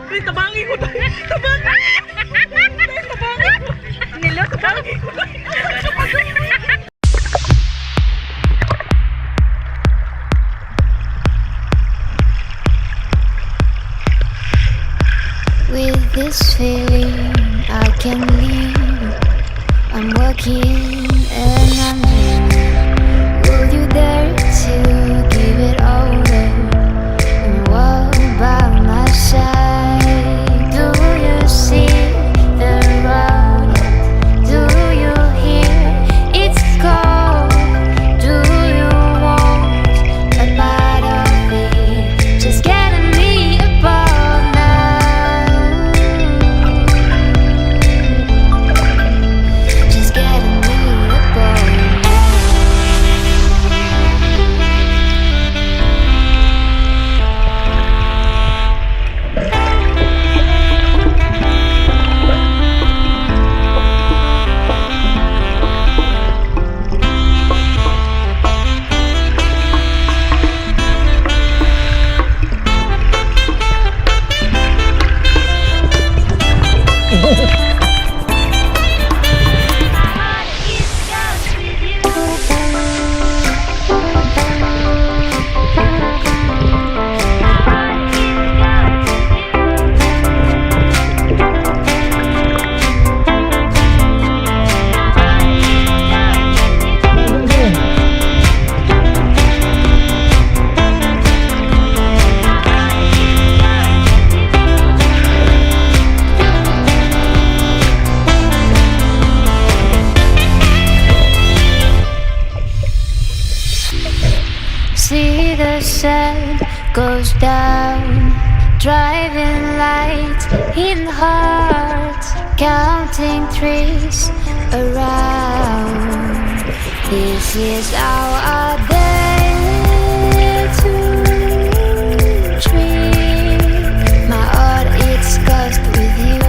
Ay, tabangi ko tayo. Tabangi. Ay, tabangi ko. Nilot ka? Tabangi ko tayo. With this feeling I can leave. I'm walking and I'm dreaming. Will you dare to give it over and walk by my side? Do you see the road? Do you hear its call? Do you want a part of it? Just getting me above now. Just getting me above now. See the sun goes down, driving lights in hearts, counting trees around. This is our day to dream. My heart it's cursed with you.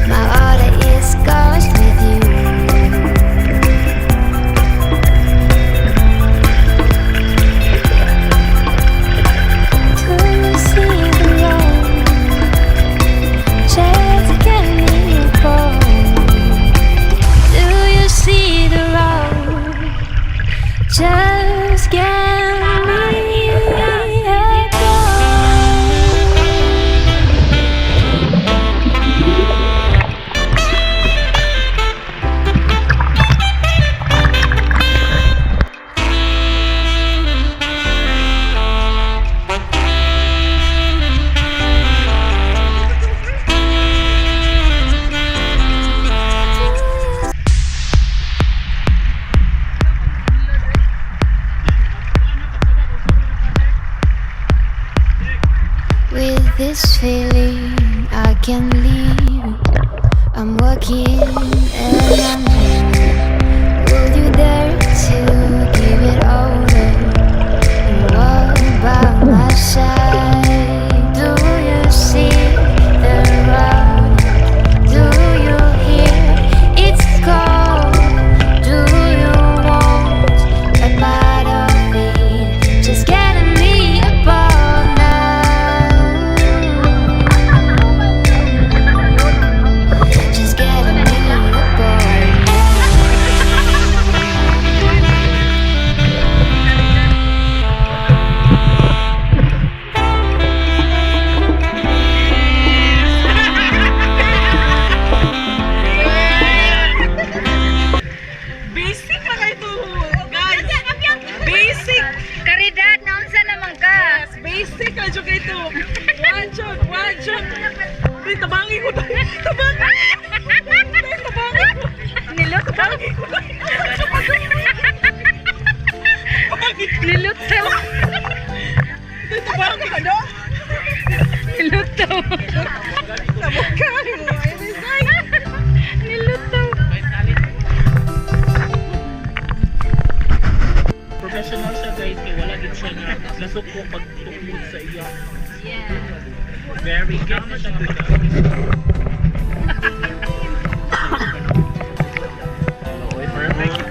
My heart is cursed with you. Just get me with this feeling I can leave. I'm walking and I'm dreaming. Will you dare to give it over and walk by my side? Do you see the road? Do you hear its call? Do you want a part of it? Just getting me above now. Just getting me above now. Basic lang ito, guys. Basic. Caridad, naunsa naman ka? Yes, basic lang siya ito. One shot, one shot. Ay, tabangi ko tayo. Tabangi. Ay, tabangi ko. Nilot ka? Tabangi ko tayo. Tabangi. Nilot ka? Ay, tabangi ka, no? Nilot ka? Tabog ka. Ay, design. Nilot ka? Professional siya, guys. Kaya wala din siya na lasok ko pag-tukmod sa iya. Yeah. Very good na siya.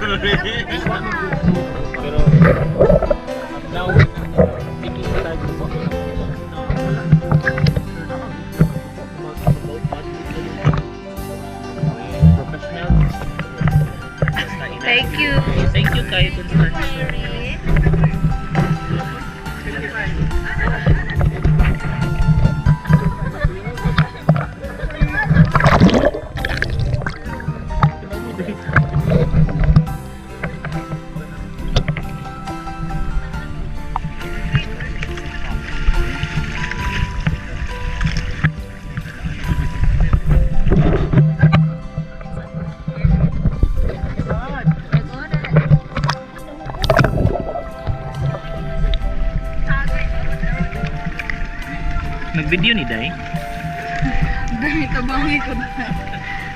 Perfect. Pero now Nag-video ni Day? Dahil tabangi ko dahil.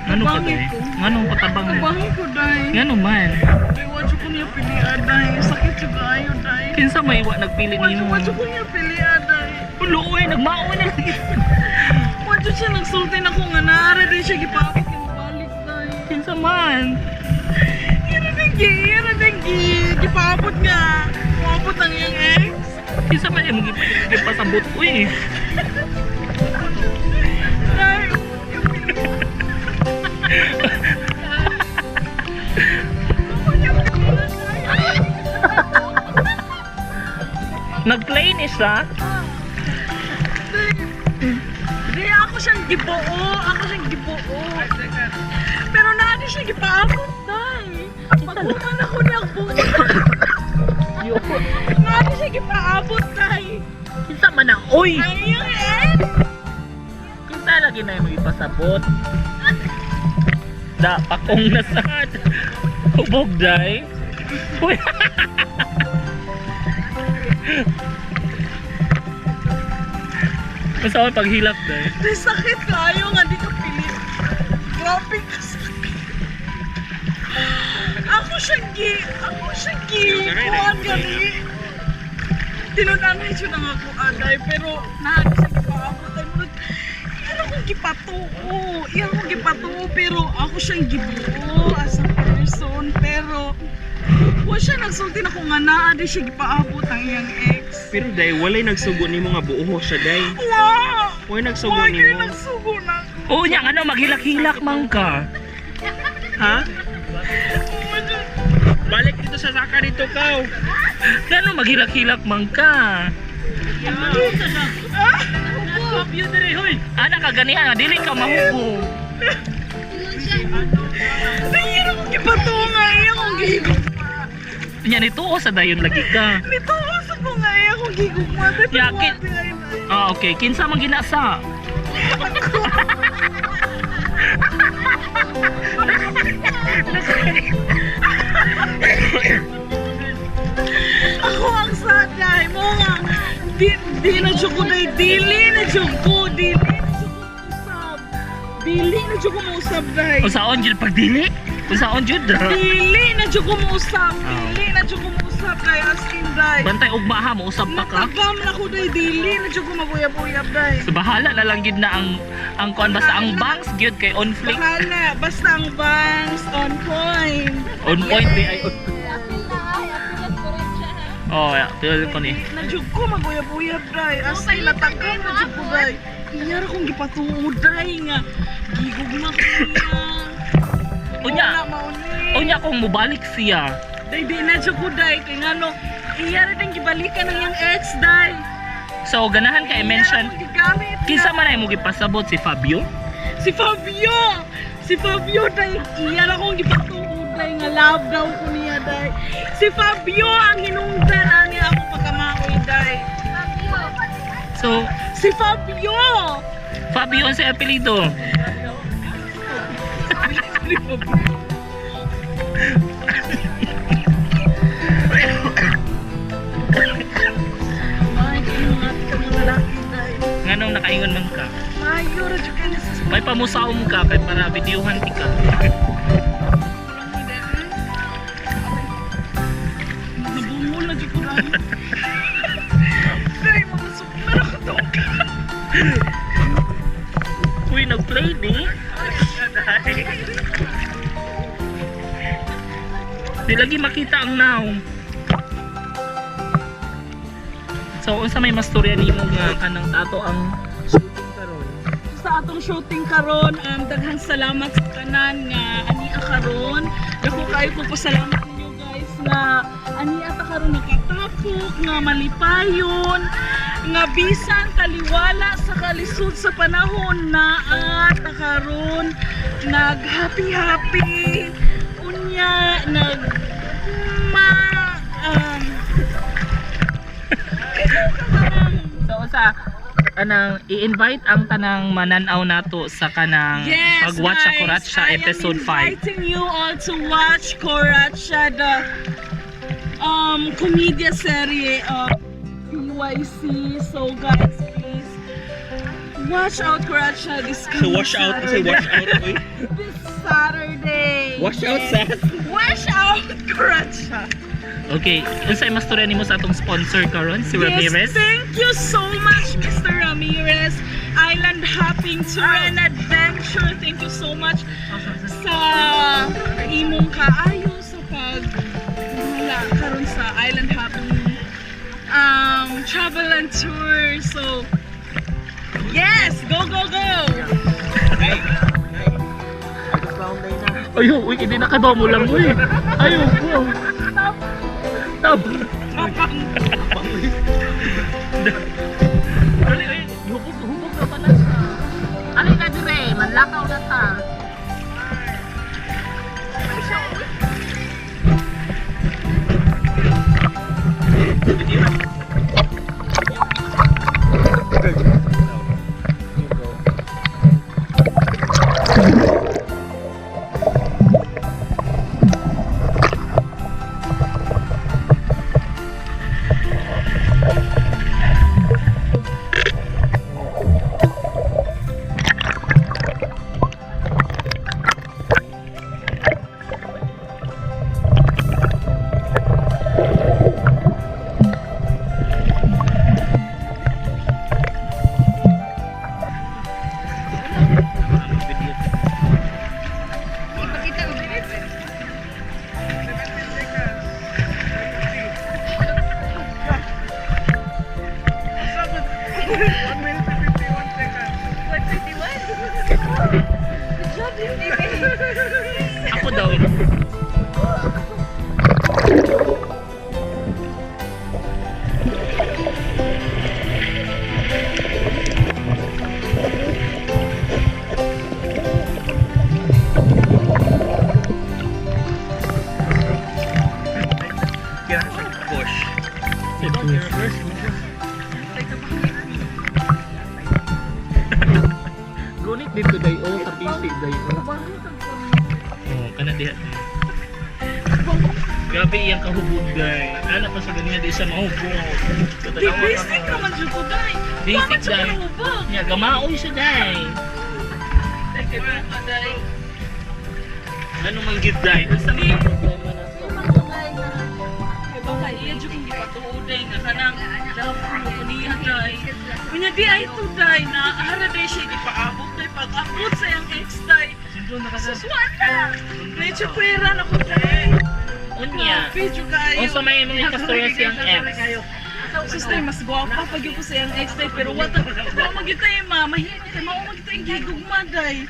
Ngano pa Tabangi Day? ko. Ngano patabang mo? Tabangi ko dahil. Ngano man? Ay, wadyo ko niya pilihan dahil. Sakit siya kayo dahil. Kinsa may wa nagpili nimo? Wadyo ko niya pilihan dahil. Ulo oy, nagmao na lagi. Wadyo siya nagsulti na ko nga naara din siya gipapit yung balik dahil. Kinsa man? Yan ang gipapot nga. Gipapot ang iyang ex. Kinsa man yung pasabot ko eh. Dahil. Nag-play ni siya? Di ako siyang gibuo. Ako siyang gibuo. Pero natin siya gipaabot dahil. Pag-uman ako niyang buo. Natin siya gipaabot dahil. Kinsa man na? Oy! Ay, yung ex. Kinsa lagi na yung magipasabot? Da, pakong na sad. Hubog day. Uy! Masama paghilak day. Di sakit kayo nga di ka pilit. Grabe ka sakit. Ako siyang kuhan gani. Tinunanay siya ng ako aday, pero naagi siya gipaabot ay mo. Iyan akong gipatuo, pero ako siyang gibuo as a person, pero wa siya nagsulti na kung nga naa di siya gipaabot ang iyang ex. Pero day, walay nagsugo nimo nga buo siya day. Wow! Walay nagsugo Why kayo nimo. nagsugo na? Oo niya, ano, maghilak-hilak man ka. Ha? Balik dito sa saka dito kaw. Ano, maghilak-hilak man ka. Ana ka ganihan, dili ka mahubo. Iyan akong gipatuo nga, iyan akong gigugma. Nya nituo sa dayon lagi ka. Nito uso ko nga, iyan akong gigugma. Yakin. Ah, okay. Kinsa man ginasa? Ako ang saday mo nga. Di na siya ko dahil dili na siya ko. Dili na siya ko mausap dahil. Usaon jud pagdili? Usaon jud. Dili na siya ko mausap. Dili na siya ko mausap dahil as in dahil. Bantay ugma ha, mausap pa ka. Natagam na ko dahil dili na siya ko mabuyab-uyab dahil. So bahala na lang gid na ang kuan basta ang bangs gyud kay on flick. Bahala, basta ang bangs on point. On point di ay. Oh, ya, tuloy ko ni. Nadyog ko maguyab-uyab dahil. As in natagam na siya ko dahil. Iyara kong gipatuod dahil nga. Gigugma ko niya. Unya. Unya kung mubalik siya. Dahil di na siya ko dahil. Kaya nga no, iyara din gibalikan ng yung ex dahil. So ganahan ka i-mention. Kinsa man ay mo gipasabot si Fabio? Si Fabio! Si Fabio dahil iyara kong gipatuod dahil nga love daw ko niya dahil. Si Fabio ang hinungdan niya ako pagkamaoy dahil. So, Si Fabio! Fabio ang sa apelido. Ay, ingat ka ng lalaki dahil. Nganong nakaingon man ka? Mayo, radyo kayo nasa sa May pamusaom ka kay para videohan ti ka. nabungol na dyan ko dahil. Dahil mga super ako daw ka. Uy, nag-play ni. Di lagi makita ang now. So, unsa may mastorya nimo nga kanang tato ang shooting karon? Sa atong shooting karon, daghang salamat sa tanan nga ania karon. Dako kayo po pasalamat ninyo guys nga ania ta karon nakatapok nga malipayon nga bisan kaliwala sa kalisod sa panahon na ta karon nag happy unya nag So, sa kanang i-invite ang tanang mananaw nato sa kanang pag-watch sa KURATSYA episode 5. I am inviting you all to watch KURATSYA, the commedia serie of PYC. So guys, please Watch out, Kuratsya. This So wash out, kasi wash out, oy. This Saturday. Wash out, Seth. Wash out, Kuratsya. Okay, unsay mas storya nimo sa atong sponsor karon si Ramirez? Yes, thank you so much, Mr. Ramirez. Island Hopping Tour and Adventure. Thank you so much sa imong kaayo sa wala karon sa Island Hopping travel and tour. So yes, go go go. Ayo, uy, hindi nakabaw mo lang uy. Ayo, go. Tab. Dali, uy, hubog na pala sa. Ali na dire, manlakaw na ta. Ako daw. Push. Gunit dito dayo sa PC dayo. Oh, kana diha. Grabe iyang kahubog day. Ana pa sa ganyan di siya mahubog. Di basic naman dyan ko, day. Basic Bakit siya day. mahubog? Nya gamaoy siya day. Teka na ka, day. Ano man gid day? Sa mga problema na to. Kaya baka iya dyan kung di patuoday nga kanang dapat mo niya, day. Kunya di ay ito, day, na haraday siya di paabot, day. Pag-abot sa yung ex, day. Suswan na! Medyo pwera na ko, day. Unya. Video kayo. Unsa may mga kastorya siyang ex? Sister, mas gwapa pag yung po sa yung ex, day. Pero wata magitay, ma. Mahinig kay mao magitay gigugma, day.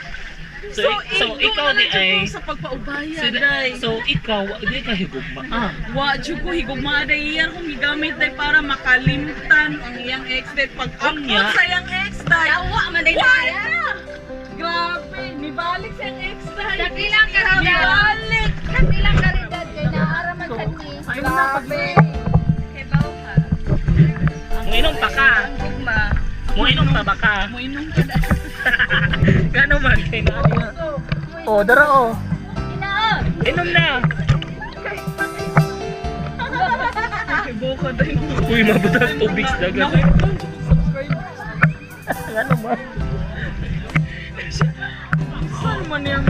So, ikaw di ay sa pagpaubaya, day. So ikaw di ka higugma. Ah. Wa jud ko higugma, day. Iyan kong gigamit, day, para makalimtan ang iyang ex, day. Pag-upload Unya. sa iyang ex, day. Tawa man day Wala! na. Grabe, nibalik sa iyang ex, day. Dakilang karidad. Nibalik! Dakilang karidad kay naara man sa ni. Grabe! Kay baw ka. Muinom pa ka. Ang gugma. Muinom pa ba ka? Moinom ka na. Gano man kay nani. Oh, dara oh. Inaa. Inom na. Kibuka, day. Uy, mabutang tubig sa dagat. Gano man. Saan man yan?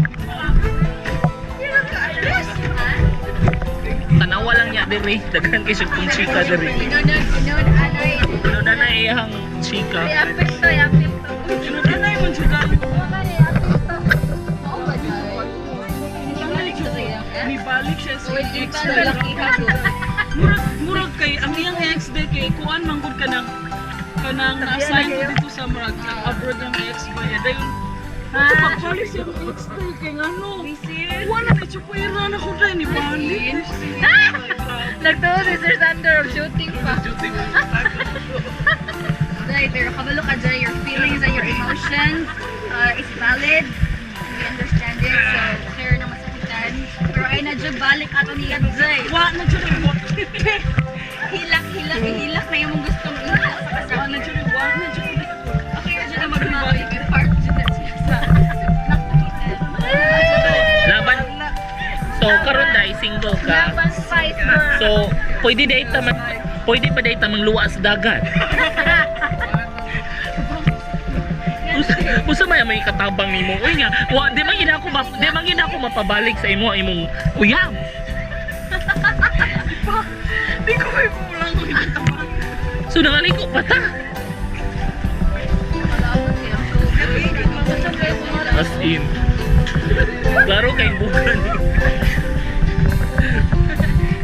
Tanawa lang niya diri. Daghan kay siyang chika diri. Inod anoy. Ano na na iyang chika. Yapit to. Kinukanay mo dyan, day. Wala ni yapit to. Mao ba day? Balik to siya. Nibalik siya sa Wait, ex, iba day. laki ka. Murag kay ang iyang ex, day, kay kuan manggod ka ng na-assign ko dito sa Marag abroad yung ex ba ya dayon pagpalis yung ex day kay ngano wala na chukwera na ko day ni balik Nagtuo si Sir Sander of shooting pa. Day, pero kabalo ka dyan, your feelings and your emotions is valid. We understand it, so clear na masakitan. Pero ay na dyan, balik ato niya dyan. wa na dyan mo Hilak na yung gustong ihilak sa wa kasama. na dyan Okay, na dyan na magmamay. May part dyan na siya sa Laban. So karon dai single ka. Laban spice girl. So pwede pa date mang luwa sa dagat. Usa may katabang nimo. Uy nga, di man gid ako mapabalik sa imong uyab. Di ko may pulang ko itatapang. So nangaliko pa ta. As in. Klaro kay bukan.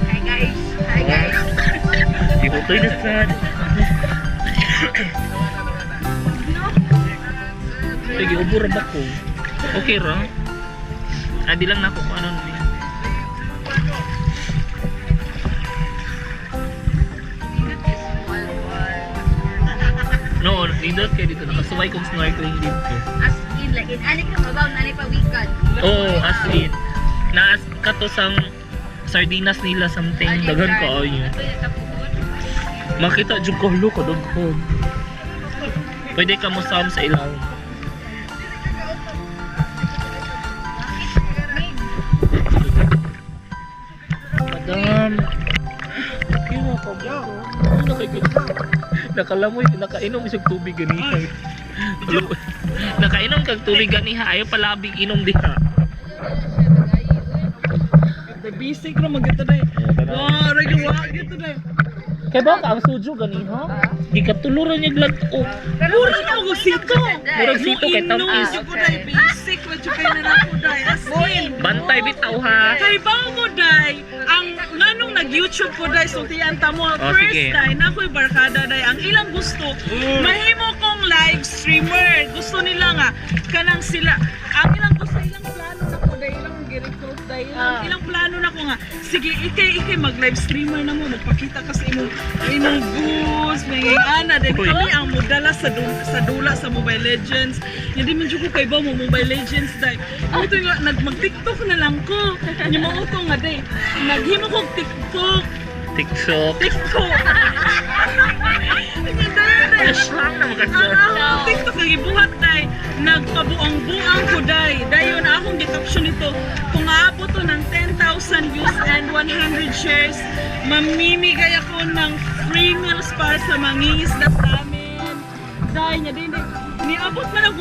Hi guys. Hi guys. Ibutoy na sad. Sige, ubur ba ko? Okay ra? Adi lang na ako kung ano niya. No, nindot kayo dito. Nakasuway kong snorkeling dito. As in, like, ani ka mabaw, nani pa weekend. Oo, as in. Naas ka to sang sardinas nila something. Daghan ka ayun. Makita jud ko lo ko daghan. Pwede ka mo sam sa ilaw. Madam. Kino ko ba? Nakalamoy, nakainom isang tubig ganiha. Nakainom kag tubig ganiha, ayaw palabing inom diha. The basic na magito day. Wow, regular gito day. Kaya ba ka ang sujo ganiha? Di ka tuluran niya glato. Mura na ako sito. Murag sito kay tamis. Ko day basic na chukay na ako day. As in. Bantay bitaw ha. Kay ba mo day, ang nganong nag-YouTube ko day, so tiyan ta mo, Oh, first sige. day, na ako'y barkada day, ang ilang gusto, mahimo kong live streamer. Gusto nila nga, kanang sila, ang ilang gusto, ilang plano na ko day, ilang gi-recruit day, ilang plano na ko nga, sige, ikay mag-live streamer na mo, magpakita ka sa imong goods, may ana, then Uy. kami ang modala sa dula sa Mobile Legends. Hindi man dyan ko kay ba mo Mobile Legends day. Ito nga, mag-TikTok na lang ko. Yung mga ito nga day, naghimo kong TikTok. TikTok. TikTok! Flash lang na magkasya. Ang TikTok nagibuhat day, nagpabuang-buang ko day. Dayon na akong di-caption nito. Kung aabot to ng 10,000 views and 100 shares, mamimigay ako ng free meals para sa mangingisda sa amin. Day niya din. Niabot man ng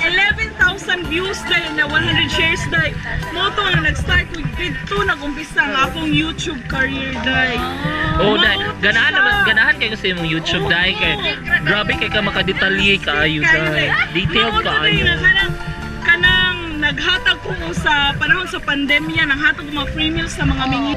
11,000 views day na 100 shares day. Moto na nag-start ko dito nag-umpisa ang akong YouTube career day. Oh, dai, ganahan kayo sa imong YouTube dai kay grabe kay ka makadetalye kaayo dai. Detailed kaayo. Kanang naghatag ko sa panahon sa pandemya, naghatag ko mga free meals sa mga mingi.